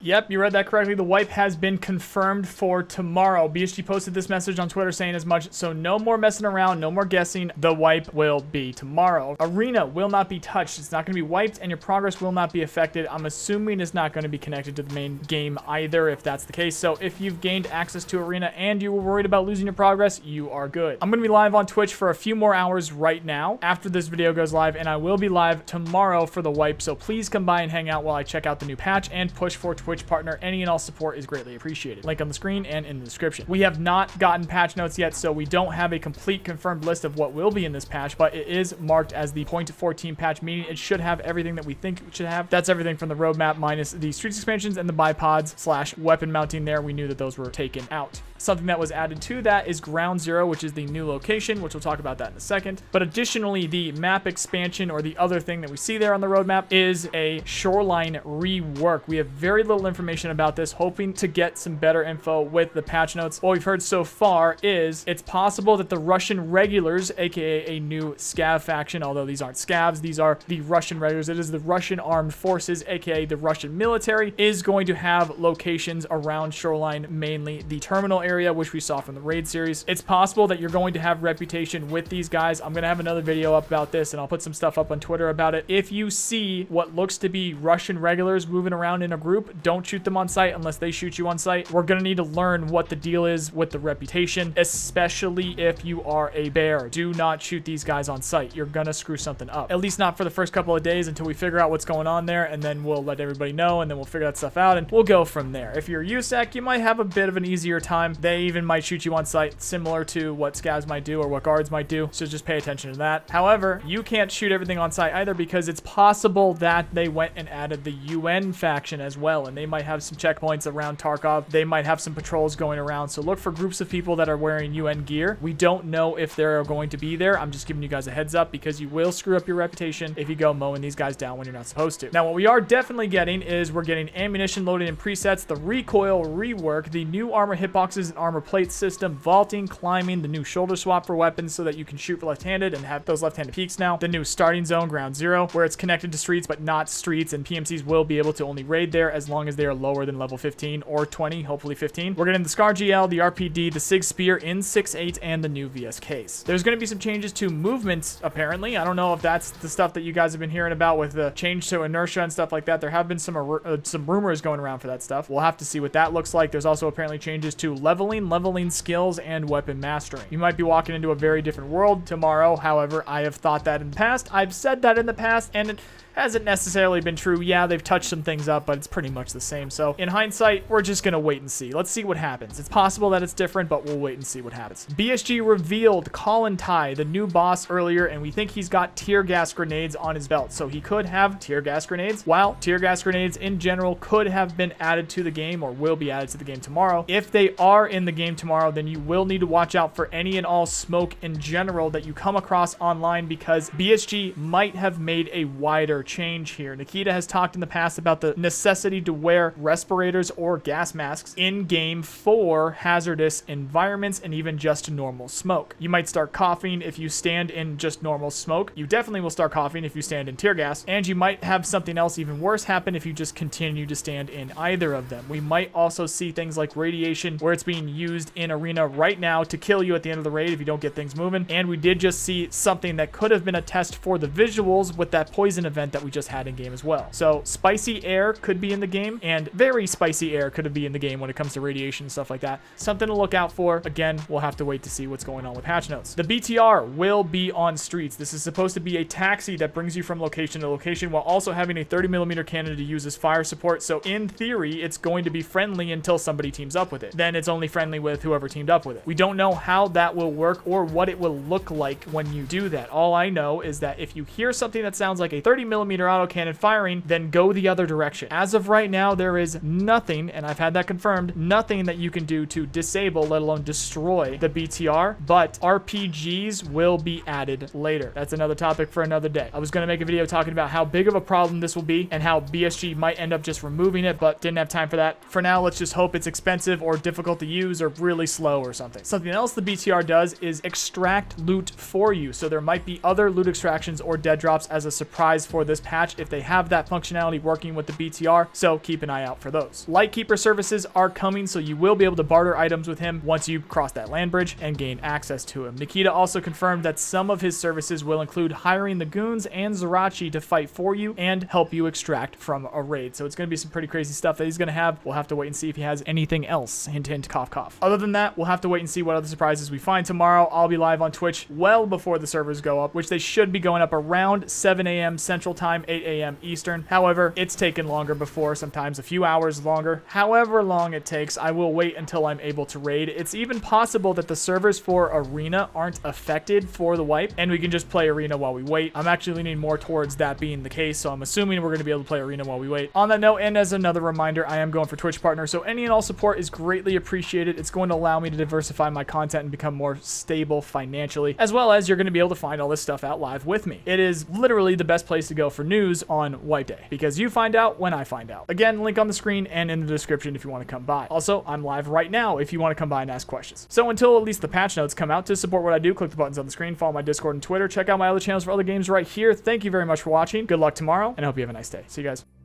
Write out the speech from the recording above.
Yep, you read that correctly. The wipe has been confirmed for tomorrow. BSG posted this message on Twitter saying as much, so no more messing around, no more guessing. The wipe will be tomorrow. Arena will not be touched. It's not going to be wiped, and your progress will not be affected. I'm assuming it's not going to be connected to the main game either, if that's the case. So if you've gained access to Arena and you were worried about losing your progress, you are good. I'm going to be live on Twitch for a few more hours right now after this video goes live, and I will be live tomorrow for the wipe. So please come by and hang out while I check out the new patch and push for Twitch partner. Any and all support is greatly appreciated. Link on the screen and in the description. We have not gotten patch notes yet, so we don't have a complete confirmed list of what will be in this patch, but it is marked as the 0.14 patch, meaning it should have everything that we think it should have. That's everything from the roadmap minus the streets expansions and the bipods / weapon mounting there. We knew that those were taken out. Something that was added to that is Ground Zero, which is the new location, which we'll talk about that in a second. But additionally, the map expansion, or the other thing that we see there on the roadmap, is a shoreline rework. We have very little information about this, hoping to get some better info with the patch notes. What we've heard so far is it's possible that the Russian regulars, aka a new scav faction, although these aren't scavs, these are the Russian regulars, it is the Russian armed forces, aka the Russian military, is going to have locations around shoreline, mainly the terminal area, which we saw from the raid series. It's possible that you're going to have reputation with these guys. I'm going to have another video up about this, and I'll put some stuff up on Twitter about it. If you see what looks to be Russian regulars moving around in a group, don't shoot them on sight unless they shoot you on sight. We're going to need to learn what the deal is with the reputation, especially if you are a bear. Do not shoot these guys on sight. You're going to screw something up. At least not for the first couple of days until we figure out what's going on there, and then we'll let everybody know, and then we'll figure that stuff out, and we'll go from there. If you're USAC, you might have a bit of an easier time. They even might shoot you on sight, similar to what scavs might do or what guards might do, so just pay attention to that. However, you can't shoot everything on sight either, because it's possible that they went and added the UN faction as well, and they might have some checkpoints around Tarkov. They might have some patrols going around, so look for groups of people that are wearing UN gear. We don't know if they're going to be there. I'm just giving you guys a heads up, because you will screw up your reputation if you go mowing these guys down when you're not supposed to. Now, what we are definitely getting is we're getting ammunition loaded in presets, the recoil rework, the new armor hitboxes and armor plate system, vaulting, climbing, the new shoulder swap for weapons so that you can shoot for left-handed and have those left-handed peaks now, the new starting zone, Ground Zero, where it's connected to streets but not streets, and PMCs will be able to only raid there as long as they are lower than level 15 or 20, hopefully 15. We're getting the Scar GL, the RPD, the SIG Spear in 6.8, and the new VS case. There's going to be some changes to movements, apparently. I don't know if that's the stuff that you guys have been hearing about with the change to inertia and stuff like that. There have been some rumors going around for that stuff. We'll have to see what that looks like. There's also apparently changes to leveling skills, and weapon mastering. You might be walking into a very different world tomorrow. However, I have thought that in the past. I've said that in the past, and it hasn't necessarily been true. Yeah, they've touched some things up, but it's pretty much the same. So in hindsight, we're just going to wait and see. Let's see what happens. It's possible that it's different, but we'll wait and see what happens. BSG revealed Colin Tai, the new boss, earlier, and we think he's got tear gas grenades on his belt. So he could have tear gas grenades. While tear gas grenades in general could have been added to the game, or will be added to the game tomorrow. If they are in the game tomorrow, then you will need to watch out for any and all smoke in general that you come across online, because BSG might have made a wider change here. Nikita has talked in the past about the necessity to wear respirators or gas masks in game for hazardous environments and even just normal smoke. You might start coughing if you stand in just normal smoke. You definitely will start coughing if you stand in tear gas, and you might have something else even worse happen if you just continue to stand in either of them. We might also see things like radiation, where it's being used in Arena right now to kill you at the end of the raid if you don't get things moving. And we did just see something that could have been a test for the visuals with that poison event that we just had in game as well. So spicy air could be in the game, and very spicy air could be in the game when it comes to radiation and stuff like that. Something to look out for. Again, we'll have to wait to see what's going on with patch notes. The BTR will be on streets. This is supposed to be a taxi that brings you from location to location while also having a 30mm cannon to use as fire support. So in theory, it's going to be friendly until somebody teams up with it. Then it's only friendly with whoever teamed up with it. We don't know how that will work or what it will look like when you do that. All I know is that if you hear something that sounds like a 30mm autocannon firing, then go the other direction. As of right now, there is nothing, and I've had that confirmed, nothing that you can do to disable, let alone destroy the BTR, but RPGs will be added later. That's another topic for another day. I was going to make a video talking about how big of a problem this will be and how BSG might end up just removing it, but didn't have time for that. For now, let's just hope it's expensive or difficult to use or really slow or something. Something else the BTR does is extract loot for you, so there might be other loot extractions or dead drops as a surprise for the this patch if they have that functionality working with the BTR, so keep an eye out for those. Lightkeeper services are coming, so you will be able to barter items with him once you cross that land bridge and gain access to him. Nikita also confirmed that some of his services will include hiring the goons and Zerachi to fight for you and help you extract from a raid. So it's going to be some pretty crazy stuff that he's going to have. We'll have to wait and see if he has anything else. Hint, hint, cough, cough. Other than that, we'll have to wait and see what other surprises we find tomorrow. I'll be live on Twitch well before the servers go up, which they should be going up around 7 a.m. Central Time, 8 a.m. Eastern. However, it's taken longer before, sometimes a few hours longer. However long it takes, I will wait until I'm able to raid. It's even possible that the servers for Arena aren't affected for the wipe, and we can just play Arena while we wait. I'm actually leaning more towards that being the case, so I'm assuming we're going to be able to play Arena while we wait. On that note, and as another reminder, I am going for Twitch partner, so any and all support is greatly appreciated. It's going to allow me to diversify my content and become more stable financially, as well as you're going to be able to find all this stuff out live with me. It is literally the best place to go for news on Wipe Day, because you find out when I find out. Again, link on the screen and in the description if you want to come by. Also, I'm live right now if you want to come by and ask questions. So until at least the patch notes come out, to support what I do, click the buttons on the screen, follow my Discord and Twitter, check out my other channels for other games right here. Thank you very much for watching. Good luck tomorrow, and I hope you have a nice day. See you guys.